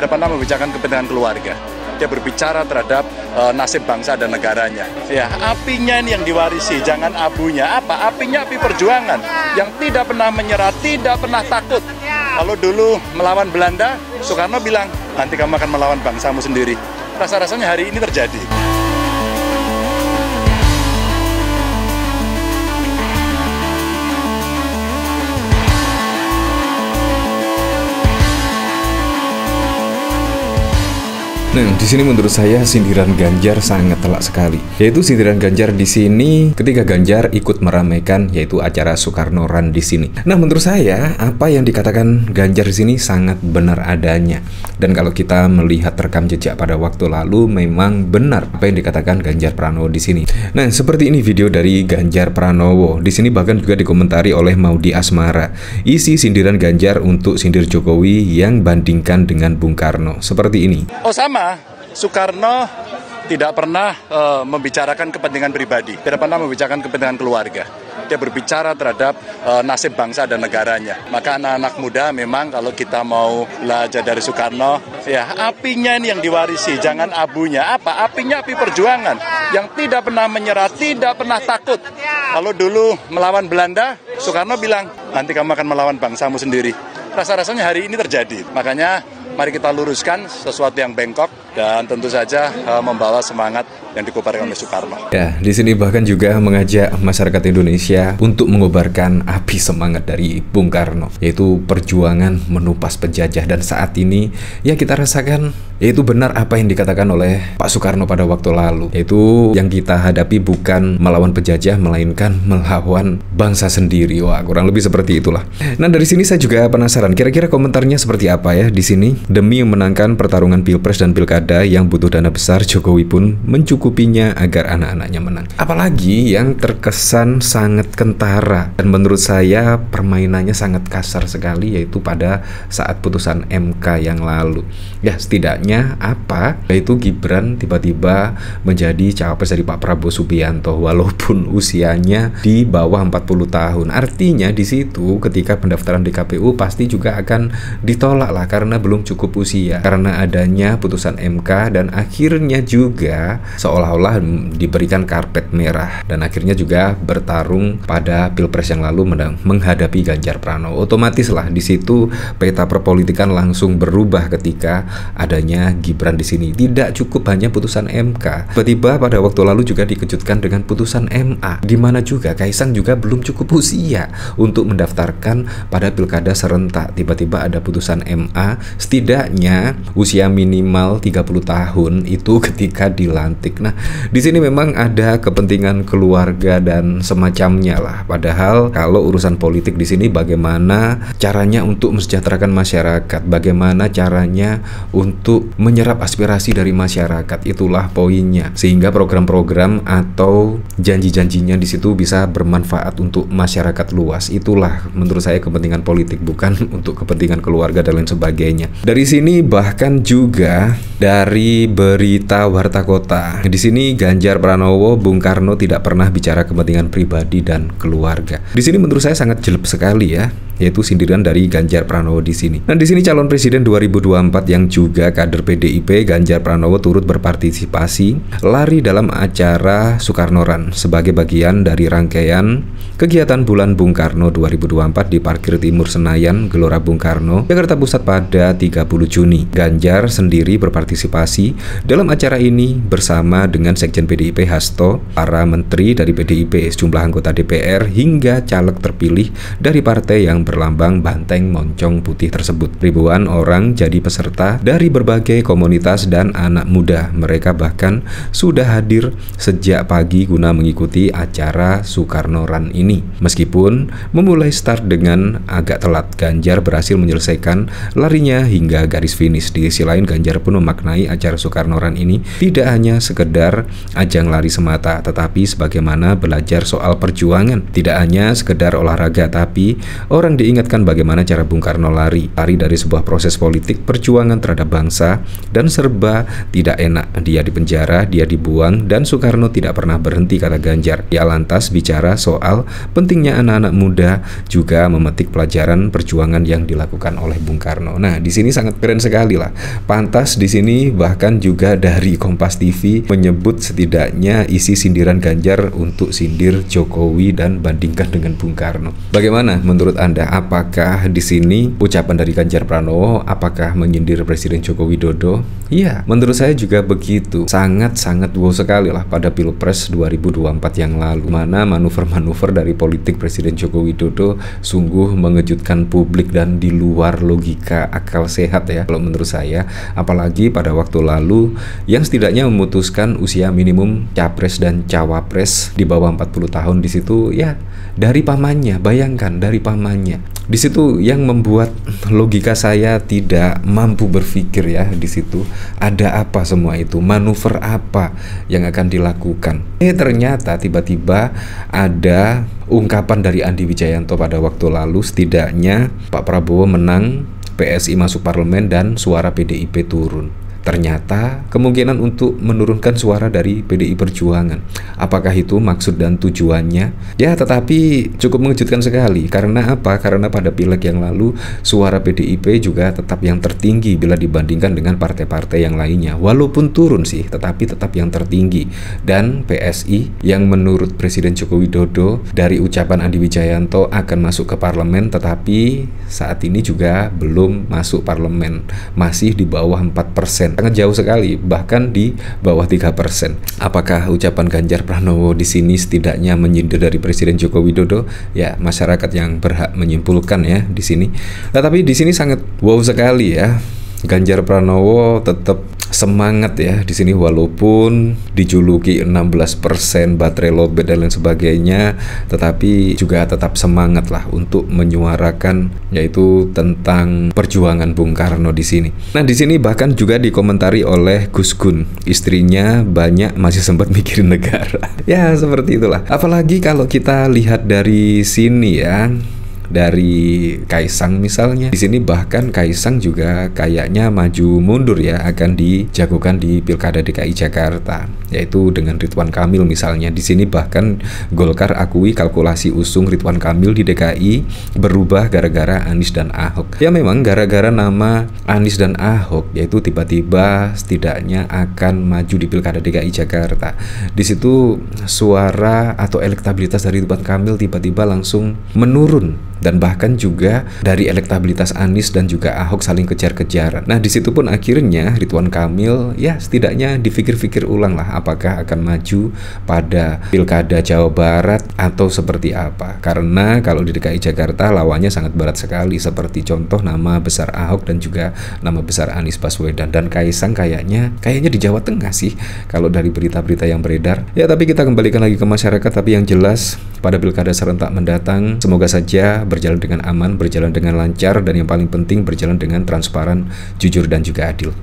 tidak pernah membicarakan kepentingan keluarga. Dia berbicara terhadap nasib bangsa dan negaranya. Ya, apinya ini yang diwarisi, jangan abunya. Apa? Apinya api perjuangan yang tidak pernah menyerah, tidak pernah takut. Kalau dulu melawan Belanda, Soekarno bilang, nanti kamu akan melawan bangsamu sendiri. Rasa-rasanya hari ini terjadi. Nah, di sini menurut saya sindiran Ganjar sangat telak sekali. Yaitu sindiran Ganjar di sini ketika Ganjar ikut meramaikan yaitu acara Soekarno Run di sini. Nah, menurut saya apa yang dikatakan Ganjar di sini sangat benar adanya. Dan kalau kita melihat rekam jejak pada waktu lalu memang benar apa yang dikatakan Ganjar Pranowo di sini. Nah, seperti ini video dari Ganjar Pranowo. Di sini bahkan juga dikomentari oleh Maudi Asmara. Isi sindiran Ganjar untuk sindir Jokowi yang bandingkan dengan Bung Karno. Seperti ini. Oh sama. Soekarno tidak pernah membicarakan kepentingan pribadi, tidak pernah membicarakan kepentingan keluarga. Dia berbicara terhadap nasib bangsa dan negaranya. Maka anak-anak muda memang kalau kita mau belajar dari Soekarno, ya apinya ini yang diwarisi, jangan abunya. Apa? Apinya api perjuangan yang tidak pernah menyerah, tidak pernah takut. Kalau dulu melawan Belanda, Soekarno bilang, nanti kamu akan melawan bangsamu sendiri. Rasa-rasanya hari ini terjadi. Makanya mari kita luruskan sesuatu yang bengkok dan tentu saja membawa semangat yang dikobarkan oleh Soekarno. Ya, di sini bahkan juga mengajak masyarakat Indonesia untuk mengobarkan api semangat dari Bung Karno, yaitu perjuangan menumpas penjajah. Dan saat ini ya kita rasakan yaitu benar apa yang dikatakan oleh Pak Soekarno pada waktu lalu, yaitu yang kita hadapi bukan melawan penjajah melainkan melawan bangsa sendiri. Wah, kurang lebih seperti itulah. Nah, dari sini saya juga penasaran kira-kira komentarnya seperti apa ya di sini. Demi memenangkan pertarungan Pilpres dan Pilkada yang butuh dana besar, Jokowi pun mencukupinya agar anak-anaknya menang. Apalagi yang terkesan sangat kentara dan menurut saya permainannya sangat kasar sekali, yaitu pada saat putusan MK yang lalu. Ya, setidaknya apa? Yaitu Gibran tiba-tiba menjadi cawapres dari Pak Prabowo Subianto walaupun usianya di bawah 40 tahun. Artinya di situ ketika pendaftaran di KPU pasti juga akan ditolak lah karena belum cukup usia, karena adanya putusan MK dan akhirnya juga seolah-olah diberikan karpet merah dan akhirnya juga bertarung pada Pilpres yang lalu menghadapi Ganjar Pranowo. Otomatis lah di situ peta perpolitikan langsung berubah ketika adanya Gibran di sini. Tidak cukup hanya putusan MK, tiba-tiba pada waktu lalu juga dikejutkan dengan putusan MA, di mana juga Kaisang juga belum cukup usia untuk mendaftarkan pada pilkada serentak. Tiba-tiba ada putusan MA, setidaknya usia minimal 30 tahun itu ketika dilantik. Nah, di sini memang ada kepentingan keluarga dan semacamnya lah. Padahal kalau urusan politik di sini bagaimana caranya untuk mensejahterakan masyarakat, bagaimana caranya untuk menyerap aspirasi dari masyarakat, itulah poinnya. Sehingga program-program atau janji-janjinya di situ bisa bermanfaat untuk masyarakat luas. Itulah menurut saya kepentingan politik, bukan untuk kepentingan keluarga dan lain sebagainya. Dari sini bahkan juga dari berita Warta Kota. Di sini Ganjar Pranowo, Bung Karno tidak pernah bicara kepentingan pribadi dan keluarga. Di sini menurut saya sangat jelek sekali ya, yaitu sindiran dari Ganjar Pranowo di sini. Nah, di sini calon presiden 2024 yang juga kader PDIP, Ganjar Pranowo turut berpartisipasi lari dalam acara Soekarno Run sebagai bagian dari rangkaian kegiatan Bulan Bung Karno 2024 di Parkir Timur Senayan, Gelora Bung Karno, Jakarta Pusat pada 30 Juni. Ganjar sendiri berpartisipasi dalam acara ini bersama dengan Sekjen PDIP Hasto, para menteri dari PDIP, sejumlah anggota DPR hingga caleg terpilih dari partai yang berlambang banteng moncong putih tersebut. Ribuan orang jadi peserta dari berbagai komunitas dan anak muda. Mereka bahkan sudah hadir sejak pagi guna mengikuti acara Soekarno Run ini. Meskipun memulai start dengan agak telat, Ganjar berhasil menyelesaikan larinya hingga garis finish. Di sisi lain, Ganjar pun memaknai acara Soekarno Run ini tidak hanya sekedar ajang lari semata, tetapi sebagaimana belajar soal perjuangan. Tidak hanya sekedar olahraga, tapi orang diingatkan bagaimana cara Bung Karno lari dari sebuah proses politik, perjuangan terhadap bangsa, dan serba tidak enak. Dia dipenjara, dia dibuang, dan Soekarno tidak pernah berhenti, kata Ganjar. Dia lantas bicara soal pentingnya anak-anak muda juga memetik pelajaran perjuangan yang dilakukan oleh Bung Karno. Nah, di sini sangat keren sekali lah. Pantas di sini bahkan juga dari Kompas TV menyebut setidaknya isi sindiran Ganjar untuk sindir Jokowi dan bandingkan dengan Bung Karno. Bagaimana menurut Anda? Apakah di sini ucapan dari Ganjar Pranowo apakah menyindir Presiden Joko Widodo? Iya, menurut saya juga begitu. Sangat-sangat wow sekali lah pada Pilpres 2024 yang lalu, mana manuver-manuver dari politik Presiden Joko Widodo sungguh mengejutkan publik dan di luar logika akal sehat ya kalau menurut saya. Apalagi pada waktu lalu yang setidaknya memutuskan usia minimum capres dan cawapres di bawah 40 tahun di situ ya dari pamannya. Bayangkan, dari pamannya. Di situ yang membuat logika saya tidak mampu berpikir ya. Di situ ada apa semua itu? Manuver apa yang akan dilakukan? Ternyata tiba-tiba ada ungkapan dari Andi Wijayanto pada waktu lalu, setidaknya Pak Prabowo menang, PSI masuk parlemen dan suara PDIP turun. Ternyata kemungkinan untuk menurunkan suara dari PDI Perjuangan. Apakah itu maksud dan tujuannya? Ya, tetapi cukup mengejutkan sekali. Karena apa? Karena pada pileg yang lalu suara PDIP juga tetap yang tertinggi bila dibandingkan dengan partai-partai yang lainnya. Walaupun turun sih, tetapi tetap yang tertinggi. Dan PSI yang menurut Presiden Joko Widodo dari ucapan Andi Wijayanto akan masuk ke parlemen, tetapi saat ini juga belum masuk parlemen. Masih di bawah 4%. Sangat jauh sekali, bahkan di bawah 3%. Apakah ucapan Ganjar Pranowo di sini setidaknya menyindir dari Presiden Joko Widodo? Ya, masyarakat yang berhak menyimpulkan ya di sini. Nah, tapi di sini sangat wow sekali ya. Ganjar Pranowo tetap semangat ya di sini walaupun dijuluki 16% baterai lowbat dan lain sebagainya, tetapi juga tetap semangat lah untuk menyuarakan yaitu tentang perjuangan Bung Karno di sini. Nah, di sini bahkan juga dikomentari oleh Gus Gun, istrinya banyak masih sempat mikirin negara. Ya, seperti itulah. Apalagi kalau kita lihat dari sini ya, dari Kaisang misalnya. Di sini bahkan Kaisang juga kayaknya maju mundur ya, akan dijagokan di Pilkada DKI Jakarta, yaitu dengan Ridwan Kamil misalnya. Di sini bahkan Golkar akui kalkulasi usung Ridwan Kamil di DKI berubah gara-gara Anies dan Ahok. Ya, memang gara-gara nama Anies dan Ahok, yaitu tiba-tiba setidaknya akan maju di Pilkada DKI Jakarta. Di situ suara atau elektabilitas dari Ridwan Kamil tiba-tiba langsung menurun. Dan bahkan juga dari elektabilitas Anies dan juga Ahok saling kejar-kejaran. Nah, di situ pun akhirnya Ridwan Kamil ya setidaknya dipikir-pikir ulang lah apakah akan maju pada Pilkada Jawa Barat atau seperti apa. Karena kalau di DKI Jakarta lawannya sangat berat sekali, seperti contoh nama besar Ahok dan juga nama besar Anies Baswedan. Dan Kaisang kayaknya di Jawa Tengah sih kalau dari berita-berita yang beredar. Ya, tapi kita kembalikan lagi ke masyarakat. Tapi yang jelas pada Pilkada serentak mendatang semoga saja berjalan dengan aman, berjalan dengan lancar, dan yang paling penting berjalan dengan transparan, jujur, dan juga adil.